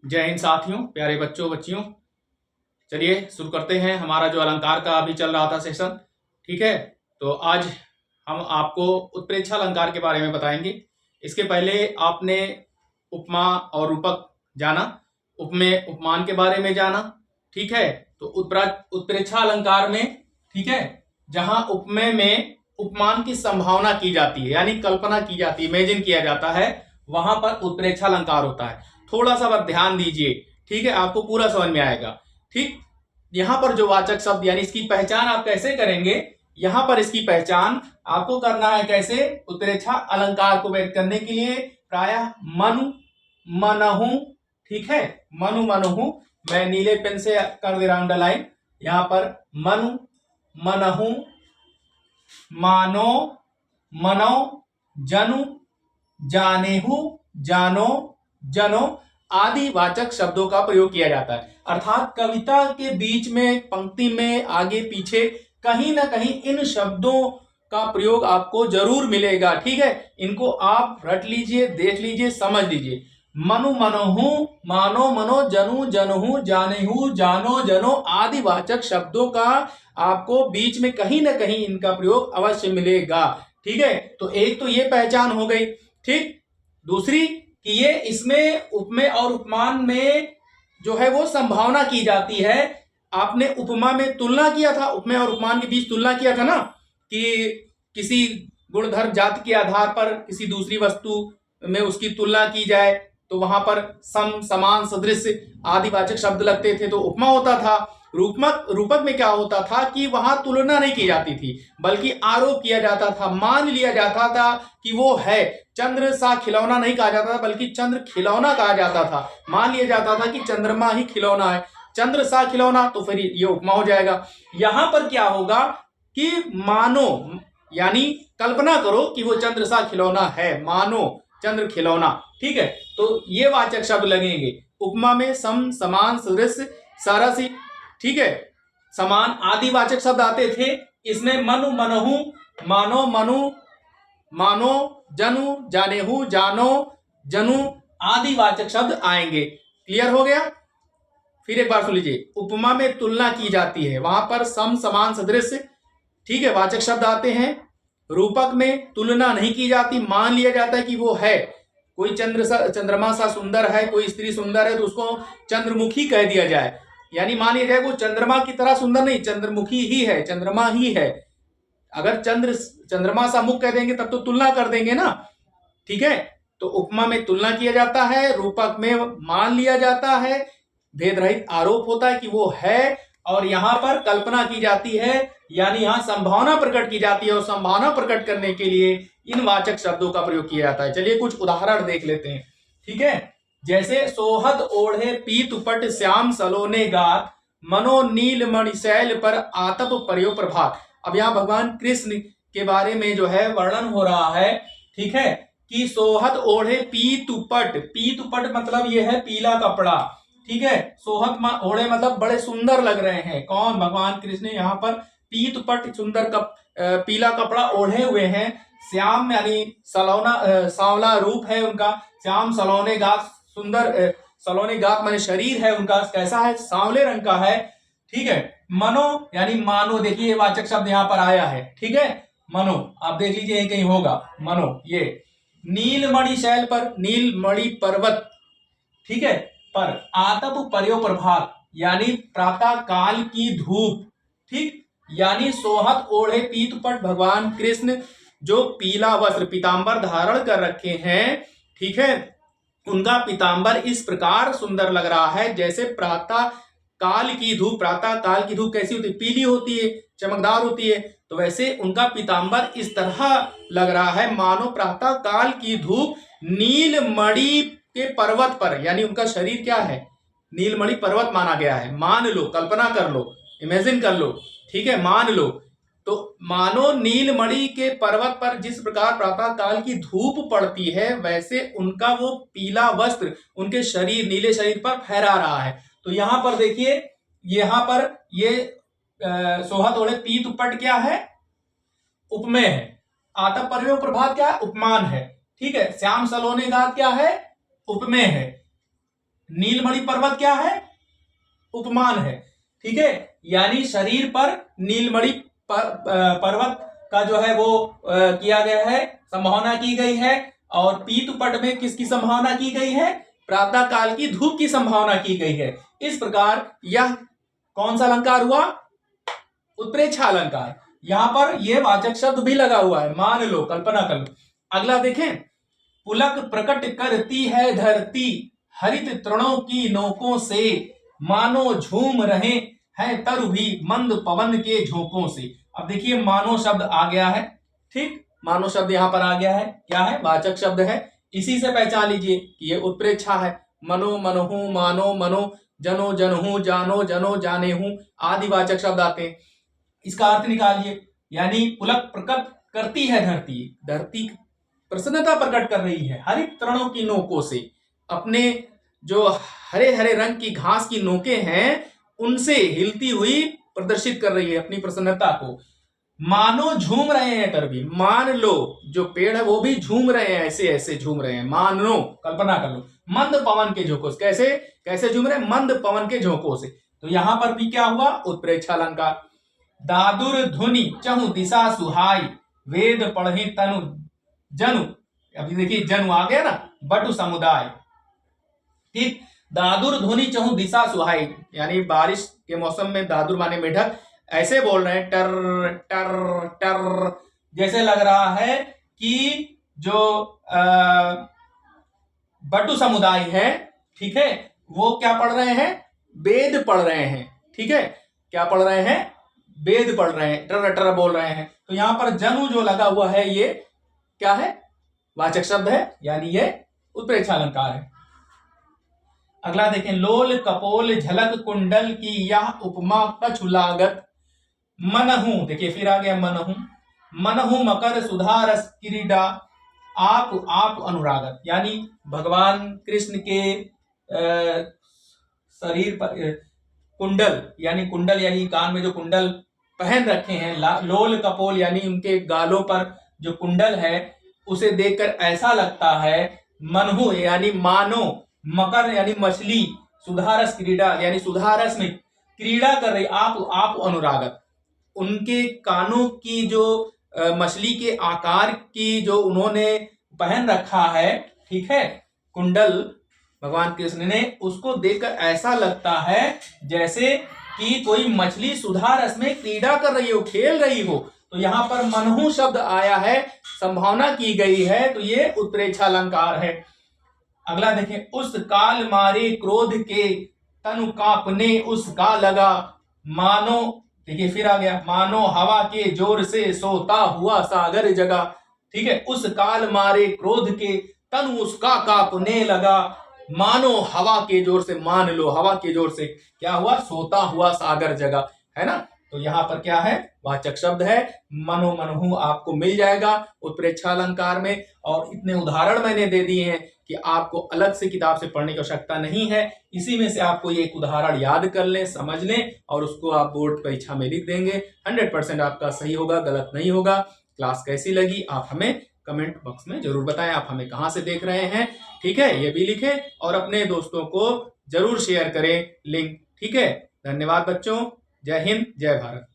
जय हिंद साथियों, प्यारे बच्चों बच्चियों। चलिए शुरू करते हैं। हमारा जो अलंकार का अभी चल रहा था सेशन, ठीक है। तो आज हम आपको उत्प्रेक्षा अलंकार के बारे में बताएंगे। इसके पहले आपने उपमा और रूपक जाना, उपमेय उपमान के बारे में जाना, ठीक है। तो उत्प्रेक्षा अलंकार में, ठीक है, जहां उपमेय में उपमान की संभावना की जाती है, यानी कल्पना की जाती है, इमेजिन किया जाता है, वहां पर उत्प्रेक्षा अलंकार होता है। थोड़ा सा बस ध्यान दीजिए, ठीक है, आपको पूरा समझ में आएगा। ठीक, यहां पर जो वाचक शब्द यानी इसकी पहचान आप कैसे करेंगे, यहां पर इसकी पहचान आपको करना है कैसे, उत्प्रेक्षा अलंकार को व्यक्त करने के लिए प्रायः मनु मनहु, ठीक है, मनु मनहु, मैं नीले पेन से कर दे रहा हूं अंडरलाइन। यहां पर मनु मनहु, मानो मनो, जनु जानेहु, जानो जनो आदि वाचक शब्दों का प्रयोग किया जाता है। अर्थात कविता के बीच में, पंक्ति में, आगे पीछे कहीं ना कहीं इन शब्दों का प्रयोग आपको जरूर मिलेगा, ठीक है। इनको आप रट लीजिए, देख लीजिए, समझ लीजिए। मनु मनहु, मानो मनो, जनु जनहु, जानेहु जानो जनो आदि वाचक शब्दों का आपको बीच में कहीं ना कहीं इनका प्रयोग अवश्य मिलेगा, ठीक है। तो एक तो ये पहचान हो गई, ठीक। दूसरी कि ये इसमें उपमेय और उपमान में जो है वो संभावना की जाती है। आपने उपमा में तुलना किया था, उपमेय और उपमान के बीच तुलना किया था ना, कि किसी गुणधर्म जाति के आधार पर किसी दूसरी वस्तु में उसकी तुलना की जाए, तो वहां पर सम, समान, सदृश आदि वाचक शब्द लगते थे, तो उपमा होता था। रूपक में क्या होता था कि वहां तुलना नहीं की जाती थी, बल्कि आरोप किया जाता था, मान लिया जाता था कि वो है। चंद्र सा खिलौना नहीं कहा जाता था, बल्कि चंद्र खिलौना कहा जाता था। मान लिया जाता था कि चंद्रमा ही खिलौना है, चंद्र सा खिलौना, तो फिर ये उपमा हो जाएगा। यहां पर क्या होगा कि मानो, यानी कल्पना करो कि वो चंद्र सा खिलौना है, मानो चंद्र खिलौना, ठीक है। तो ये वाचक शब्द लगेंगे। उपमा में सम, समान, सदृश, सारसी, ठीक है, समान आदि वाचक शब्द आते थे। इसमें मनु मनहु, मानो मनु, मानो जनु जानेहु, जानो जनु आदि वाचक शब्द आएंगे। क्लियर हो गया। फिर एक बार सुन लीजिए। उपमा में तुलना की जाती है, वहां पर सम, समान, सदृश, ठीक है, वाचक शब्द आते हैं। रूपक में तुलना नहीं की जाती, मान लिया जाता है कि वो है। कोई चंद्रमा सा सुंदर है, कोई स्त्री सुंदर है, तो उसको चंद्रमुखी कह दिया जाए, यानी मान लिया जाए वो चंद्रमा की तरह सुंदर नहीं, चंद्रमुखी ही है, चंद्रमा ही है। अगर चंद्रमा सा मुख कह देंगे तब तो तुलना कर देंगे ना, ठीक है। तो उपमा में तुलना किया जाता है, रूपक में मान लिया जाता है, भेद रहित आरोप होता है कि वो है, और यहां पर कल्पना की जाती है, यानी यहां संभावना प्रकट की जाती है, और संभावना प्रकट करने के लिए इन वाचक शब्दों का प्रयोग किया जाता है। चलिए कुछ उदाहरण देख लेते हैं, ठीक है। जैसे सोहद ओढ़े पीत उपट, श्याम सलोने गात, मनो नील मणिशैल पर आतप पर्यो प्रभात। अब यहाँ भगवान कृष्ण के बारे में जो है वर्णन हो रहा है, ठीक है, कि सोहद ओढ़े पीत उपट, पीत उपट मतलब ये है पीला कपड़ा, ठीक है। सोहद ओढ़े मतलब बड़े सुंदर लग रहे हैं। कौन? भगवान कृष्ण यहाँ पर पीत उपट, सुंदर पीला कपड़ा ओढ़े हुए हैं। श्याम यानी सलोना, सांवला रूप है उनका। श्याम सलोने गात, सुंदर सलोने गात माने शरीर है उनका कैसा है, सांवले रंग का है, ठीक है। मनो यानी मानो, देखिए वाचक शब्द यहाँ पर आया है, ठीक है, मनो, आप देख लीजिए कहीं होगा मनो। ये नीलमणि शैल पर, नीलमणि पर्वत, ठीक है, पर आतप पर्यो प्रभात यानी प्रातः काल की धूप, ठीक। यानी सोहत ओढ़े पीतपट भगवान कृष्ण जो पीला वस्त्र पीतांबर धारण कर रखे हैं, ठीक है, उनका पीतांबर इस प्रकार सुंदर लग रहा है जैसे प्रातः काल की धूप। प्रातः काल की धूप कैसी होती है? पीली होती है, चमकदार होती है। तो वैसे उनका पीतांबर इस तरह लग रहा है मानो प्रातः काल की धूप नीलमणि के पर्वत पर, यानी उनका शरीर क्या है, नीलमणि पर्वत माना गया है। मान लो, कल्पना कर लो, इमेजिन कर लो, ठीक है, मान लो। तो मानो नीलमणि के पर्वत पर जिस प्रकार प्रातः काल की धूप पड़ती है, वैसे उनका वो पीला वस्त्र उनके शरीर, नीले शरीर पर फहरा रहा है। तो यहां पर देखिए, यहां पर ये सोहत ओढ़े पीत उपट क्या है, उपमेय है। आतप पर्यो प्रभात क्या है, उपमान है, ठीक है। श्याम सलोने गात क्या है, उपमेय है। नीलमणि पर्वत क्या है? उपमान है। ठीक है, यानी शरीर पर नीलमणि पर्वत का जो है वो किया गया है, संभावना की गई है। और पीतपट में किसकी संभावना की गई है? प्रातः काल की धूप की संभावना की गई है। इस प्रकार यह कौन सा अलंकार हुआ? उत्प्रेक्षा अलंकार। यहां पर यह वाचक शब्द भी लगा हुआ है, मान लो, कल्पना कर लो। अगला देखें, पुलक प्रकट करती है धरती, हरित तृणों की नोकों से, मानो झूम रहे हैं तरु भी मंद पवन के झोंकों से। अब देखिए मानो शब्द आ गया है। ठीक, मानो शब्द यहां पर आ गया है। क्या है? वाचक शब्द है। इसी से पहचान लीजिए कि यह उत्प्रेक्षा है। मनो मनहु, मानो मनो, जनो जनहु, जानो जनो जानेहु आदि वाचक शब्द आते हैं। इसका अर्थ निकालिए, यानी पुलक प्रकट करती है धरती, धरती प्रसन्नता प्रकट कर रही है हरित तृणों की नोकों से, अपने जो हरे हरे रंग की घास की नोकें हैं उनसे हिलती हुई प्रदर्शित कर रही है अपनी प्रसन्नता को। मानो झूम रहे हैं तरबी, मान लो जो पेड़ है वो भी झूम रहे हैं, ऐसे ऐसे झूम रहे हैं। मान लो, कल्पना कर लो, मंद पवन के झोंकों से। कैसे कैसे झूम रहे हैं? मंद पवन के झोंकों से। तो यहां पर भी क्या हुआ? उत्प्रेक्षा अलंकार। दादुर धुनि चहु दिशा सुहाई, वेद पढ़े तनु जनु। अभी देखिए जनु आ गया ना, बटु समुदाय। ठीक, दादुर ध्वनि चहु दिशा सुहाई, यानी बारिश के मौसम में दादुर माने मेढक ऐसे बोल रहे हैं, टर टर टर, जैसे लग रहा है कि जो बटु समुदाय है, ठीक है, वो क्या पढ़ रहे हैं? वेद पढ़ रहे हैं। ठीक है, क्या पढ़ रहे हैं? वेद पढ़ रहे हैं, टर टर बोल रहे हैं। तो यहां पर जनु जो लगा हुआ है ये क्या है? वाचक शब्द है, यानी ये उत्प्रेक्षा अलंकार है। अगला देखें, लोल कपोल झलक कुंडल की यह उपमा कछु लागत, मनहु, देखिए फिर आ गया मनहु, मनहु मकर सुधा रस क्रीडा, आप आप अनुरागत, यानी भगवान कृष्ण के शरीर पर कुंडल, यानी कुंडल यानी कान में जो कुंडल पहन रखे हैं, लोल कपोल यानी उनके गालों पर जो कुंडल है उसे देखकर ऐसा लगता है, मनहु यानी मानो, मकर यानी मछली, सुधारस क्रीडा यानी सुधारस में क्रीड़ा कर रही, आप अनुरागत, उनके कानों की जो मछली के आकार की जो उन्होंने पहन रखा है, ठीक है, कुंडल भगवान कृष्ण ने, उसको देखकर ऐसा लगता है जैसे कि कोई मछली सुधा रस में क्रीड़ा कर रही हो, खेल रही हो। तो यहां पर मनहु शब्द आया है, संभावना की गई है, तो ये उत्प्रेक्षा अलंकार है। अगला देखें, उस काल मारे क्रोध के तनु कांपने उसका लगा, मानो, देखिए फिर आ गया, मानो हवा के जोर से सोता हुआ सागर जगा। ठीक है, उस काल मारे क्रोध के तनु उसका कांपने लगा, मानो हवा के जोर से, मान लो हवा के जोर से क्या हुआ? सोता हुआ सागर जगा, है ना। तो यहां पर क्या है? वाचक शब्द है। मनो मनहु आपको मिल जाएगा उत्प्रेक्षा अलंकार में। और इतने उदाहरण मैंने दे दिए हैं कि आपको अलग से किताब से पढ़ने की आवश्यकता नहीं है। इसी में से आपको ये एक उदाहरण याद कर लें, समझ लें, और उसको आप बोर्ड परीक्षा में लिख देंगे। 100% आपका सही होगा, गलत नहीं होगा। क्लास कैसी लगी आप हमें कमेंट बॉक्स में जरूर बताएं। आप हमें कहां से देख रहे हैं, ठीक है, ये भी लिखें और अपने दोस्तों को जरूर शेयर करें लिंक। ठीक है, धन्यवाद बच्चों। जय हिंद, जय भारत।